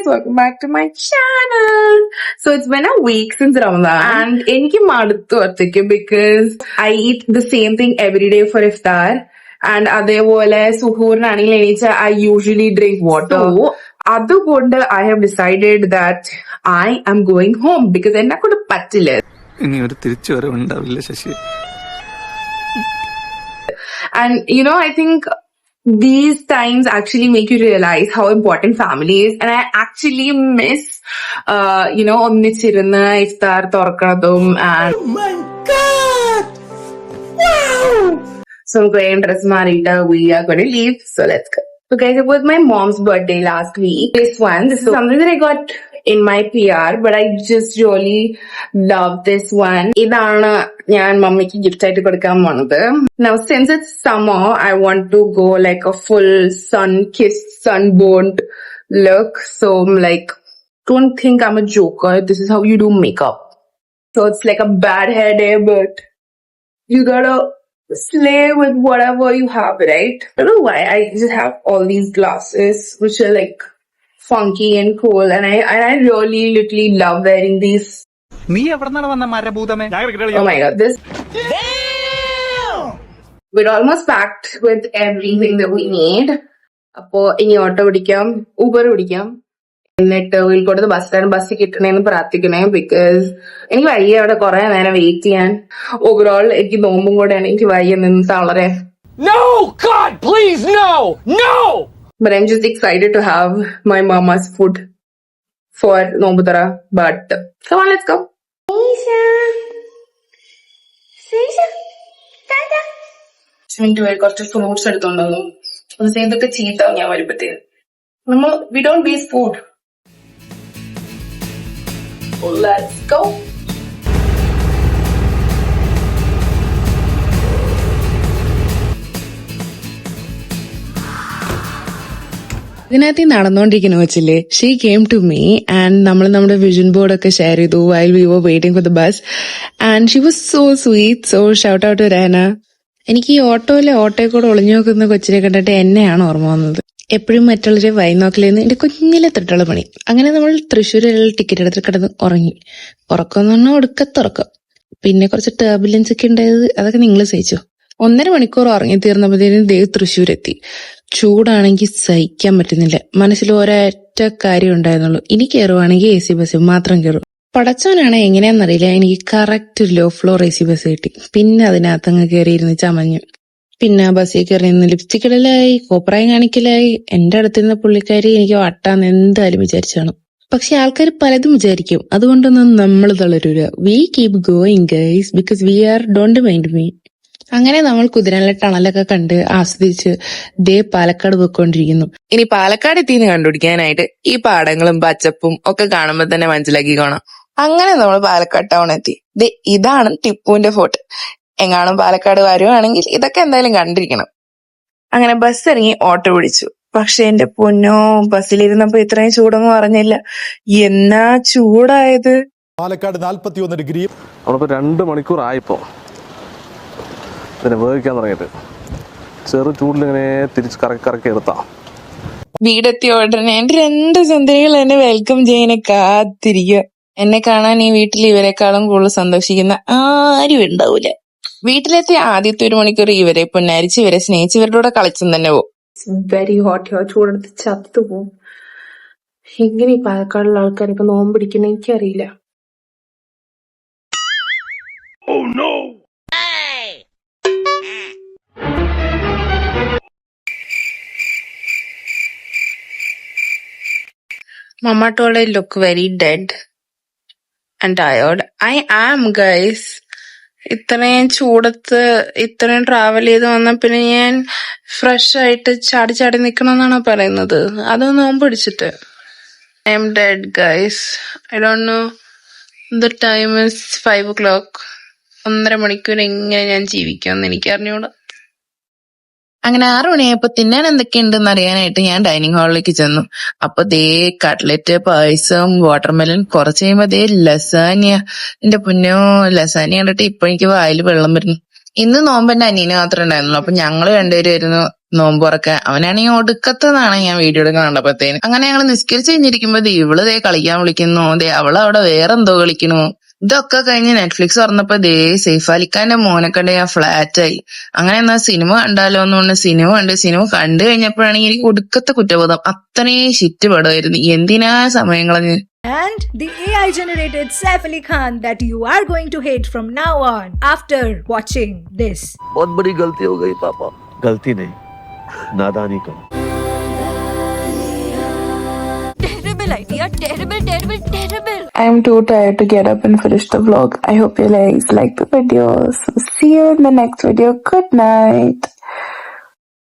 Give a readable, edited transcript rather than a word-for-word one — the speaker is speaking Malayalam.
welcome back to my channel. So it's been a week since Ramadan and എനിക്ക് മടുത്തു ഒറ്റയ്ക്ക് because I eat the same thing every day for iftar and അതേപോലെ സുഹൂറിനാണെങ്കിൽ എണീച്ച I usually drink water. So അതുകൊണ്ട് I have decided that I am going home because എന്നെ കൊണ്ട് പറ്റില്ല. ഇനി ഒരു തിരിച്ചുവരവുണ്ടാവില്ല Sasi. And you know, I think these times actually make you realize how important family is, and I actually miss ഒന്നിച്ചിരുന്ന് ഇഫ്താർ തുറക്കുന്നതും and oh my god, wow. So I'm going to dress marita, we are going to leave, so let's go. So guys, it was my mom's birthday last week. This is something that I got in my PR, but I just really love this one. ഇതാണ് ഞാൻ മമ്മിക്ക് ഗിഫ്റ്റ് ആയിട്ട് കൊടുക്കാൻ പോണത്. Now since it's summer, I want to go like a full sun-kissed, sunburned look. So I'm like, don't think I'm a joker. This is how you do makeup. So it's like a bad hair day, but you gotta slay with whatever you have, right? I don't know why I just have all these glasses which are like funky and cool, and I really literally love wearing these. നീ എവിടെന്നാണ് വന്ന മരഭൂതമേ? Oh my god, this. We're almost packed with everything that we need. അപ്പോ ഇനി ഓട്ടോ പിടിക്കാം, ഊബർ പിടിക്കാം, എന്നിട്ട് വീൽക്കോട്ടത് ബസ് സ്റ്റാൻഡ് ബസ് കിട്ടണേന്ന് പ്രാർത്ഥിക്കണേ ബിക്കോസ് എനിക്ക് വയ്യ അവിടെ കുറെ നേരം വെയിറ്റ് ചെയ്യാൻ. ഓവറോൾ എനിക്ക് നോമ്പും കൂടെയാണ്, എനിക്ക് വയ്യ നിന്ന് തളരെ. No, God, please, no, no. But I'm just excited to have my mama's food for Nobutara. But come on, let's go. കുറച്ച് ഫ്രൂട്ട്സ് എടുത്തോണ്ടോ ഇതൊക്കെ ചീത്താവും ഞാൻ വരുമ്പത്തേന്. We don't waste food. Let's go. ഇതിനകത്ത് നടന്നുകൊണ്ടിരിക്കുന്ന വെച്ചില്ലേ, she came to me and നമ്മൾ നമ്മുടെ വിഷൻ ബോർഡ് ഒക്കെ ഷെയർ ചെയ്തു while we were waiting for the bus and she was so sweet. So shout out to Rahana. എനിക്ക് ഈ ഓട്ടോയിൽ കൂടെ ഒളിഞ്ഞു നോക്കുന്ന കൊച്ചിനെ കണ്ടിട്ട് എന്നെയാണ് ഓർമ്മ വന്നത്. എപ്പോഴും മറ്റുള്ളവരെ വൈ നോക്കലേന്ന് എന്റെ കുഞ്ഞിലെ തൊട്ടുള്ള പണി. അങ്ങനെ നമ്മൾ തൃശ്ശൂരിലുള്ള ടിക്കറ്റ് എടുത്ത് കിടന്ന് ഉറങ്ങി. ഉറക്കം എന്ന് പറഞ്ഞാൽ ഒടുക്കത്തുറക്കം. പിന്നെ കുറച്ച് ടർബുലൻസ് ഒക്കെ ഉണ്ടായത്, അതൊക്കെ നിങ്ങൾ സഹിച്ചു. 1.5 മണിക്കൂർ ഉറങ്ങി തീർന്നപ്പോഴത്തേനും തൃശ്ശൂരെത്തി. ചൂടാണെങ്കിൽ സഹിക്കാൻ പറ്റുന്നില്ല. മനസ്സിൽ ഒരൊറ്റ കാര്യം ഉണ്ടായിരുന്നുള്ളൂ, ഇനി കയറുവാണെങ്കിൽ AC ബസ് മാത്രം കയറും. പടച്ചവനാണ് എങ്ങനെയാണെന്നറിയില്ല, എനിക്ക് correct low floor AC bus കിട്ടി. പിന്നെ അതിനകത്തങ്ങ് കയറിയിരുന്ന് ചമഞ്ഞു. പിന്നെ ബസ്സിൽ കയറി നിന്ന് ലിപ്സ്റ്റിക് ഇടലായി, കോപ്രായം കാണിക്കലായി. എന്റെ അടുത്തിരുന്ന പുള്ളിക്കാരി എനിക്ക് വട്ടാന്ന് എന്തായാലും വിചാരിച്ചാണ്. പക്ഷെ ആൾക്കാർ പലതും വിചാരിക്കും, അതുകൊണ്ടൊന്നും നമ്മൾ തളരൂല. We keep going guys because we are don't mind me. അങ്ങനെ നമ്മൾ കുതിരനിലെ ടണലൊക്കെ കണ്ട് ആസ്വദിച്ച് പാലക്കാട് പോയിക്കൊണ്ടിരിക്കുന്നു. ഇനി പാലക്കാട് എത്തിന്ന് കണ്ടുപിടിക്കാനായിട്ട് ഈ പാടങ്ങളും പച്ചപ്പും ഒക്കെ കാണുമ്പോ തന്നെ മനസ്സിലാക്കിക്കോണം. അങ്ങനെ നമ്മൾ പാലക്കാട് ടൗൺ എത്തി. ഇതാണ് ടിപ്പുവിന്റെ ഫോർട്ട്. എങ്ങാനും പാലക്കാട് വരുവാണെങ്കിൽ ഇതൊക്കെ എന്തായാലും കണ്ടിരിക്കണം. അങ്ങനെ ബസ് ഇറങ്ങി ഓട്ടോ പിടിച്ചു. പക്ഷെ എന്റെ പൊന്നോ, ബസ്സിലിരുന്നപ്പോ ഇത്രയും ചൂടൊന്നും അറിഞ്ഞില്ല. എന്നാ ചൂടായത്. പാലക്കാട് 41 ഡിഗ്രി. നമ്മളിപ്പോ 2 മണിക്കൂർ ആയിപ്പോ ഇതിനെ വേവിക്കാൻ തുടങ്ങിയിട്ട്. ചെറു ചൂടിലിങ്ങനെ തിരിച്ച് കറക്കി എടുത്താം. വീടെത്തിയ ഉടനെ എന്റെ 2 സുന്ദരികൾ എന്നെ വെൽക്കം ചെയ്യാനെ കാത്തിരിക്കുക. എന്നെ കാണാൻ ഈ വീട്ടിൽ ഇവരെക്കാളും കൂടുതൽ സന്തോഷിക്കുന്ന ആരും ഉണ്ടാവൂല. വീട്ടിലെത്തിയ ആദ്യത്തെ 1 മണിക്കൂർ ഇവരെ പൊന്നാരിച്ച് ഇവരെ സ്നേഹിച്ച് ഇവരുടെ കൂടെ കളിച്ചും തന്നെ പോകും. Very hot. ചൂടെടുത്ത് ചത്തു പോവും. എങ്ങനെ ഈ പാലക്കാടുള്ള ആൾക്കാർ ഇപ്പൊ നോമ്പ് പിടിക്കുന്ന എനിക്കറിയില്ല. Mama told I look very dead and tired. I am, guys. ഇത്രയും ചൂടത്ത് ഇത്രയും ട്രാവൽ ചെയ്ത് വന്ന പിന്നെ ഞാൻ ഫ്രഷ് ആയിട്ട് ചാടി ചാടി നിക്കണമെന്നാണോ പറയുന്നത്? അത് നോമ്പ് പിടിച്ചിട്ട്. I am dead, guys. I don't know. The time is 5 o'clock. 1.5 മണിക്കൂർ എങ്ങനെ ഞാൻ ജീവിക്കുമെന്ന് എനിക്ക് അറിഞ്ഞൂടാ. അങ്ങനെ 6 മണിയായപ്പോ തിന്നാൻ എന്തൊക്കെയുണ്ടെന്ന് അറിയാനായിട്ട് ഞാൻ ഡൈനിങ് ഹാളിലേക്ക് ചെന്നു. അപ്പൊ കട്ട്ലറ്റ്, പായസം, വാട്ടർമെലൻ, കുറച്ച് കഴിയുമ്പോ ലസാനിയ. എന്റെ പൊന്നോ, ലസാനിയ കണ്ടിട്ട് ഇപ്പൊ എനിക്ക് വായിൽ വെള്ളം വരുന്നു. ഇന്ന് നോമ്പ് എന്റെ അനിയന് മാത്രമേ ഉണ്ടായിരുന്നുള്ളൂ. അപ്പൊ ഞങ്ങള് രണ്ടുപേരുമായിരുന്നു നോമ്പുറക്കാൻ. അവനാണെങ്കിൽ ഒടുക്കത്തതാണ് ഞാൻ വീഡിയോ എടുക്കാൻ കണ്ടപ്പോഴത്തേന്. അങ്ങനെ ഞങ്ങൾ നിസ്കരിച്ച് കഴിഞ്ഞിരിക്കുമ്പോ ഇവള് ദേ കളിക്കാൻ വിളിക്കുന്നു, ദേ അവള് അവിടെ വേറെന്തോ കളിക്കണു. ഇതൊക്കെ കഴിഞ്ഞ് നെറ്റ്ഫ്ലിക്സ് തുറന്നപ്പോ ദേ സെയ്ഫ് അലിഖാന്റെ മോനെ കണ്ട് ഞാൻ ഫ്ലാറ്റായി. അങ്ങനെ എന്നാ സിനിമ കണ്ടാലോ എന്ന് പറഞ്ഞ സിനിമ കണ്ടു കഴിഞ്ഞപ്പോഴാണെങ്കിൽ എനിക്ക് ഒടുക്കത്തെ കുറ്റബോധം. അത്രയും ഷിറ്റ് പടമായിരുന്നു. എന്തിനാ സമയം കളഞ്ഞ്. And the AI generated Saif Ali Khan that you are going to hate from now on after watching this. बहुत बड़ी गलती हो गई पापा. गलती नहीं, नादानी करो. Terrible idea, terrible. I'm too tired to get up and finish the vlog. I hope you guys like the video. So see you in the next video. Good night.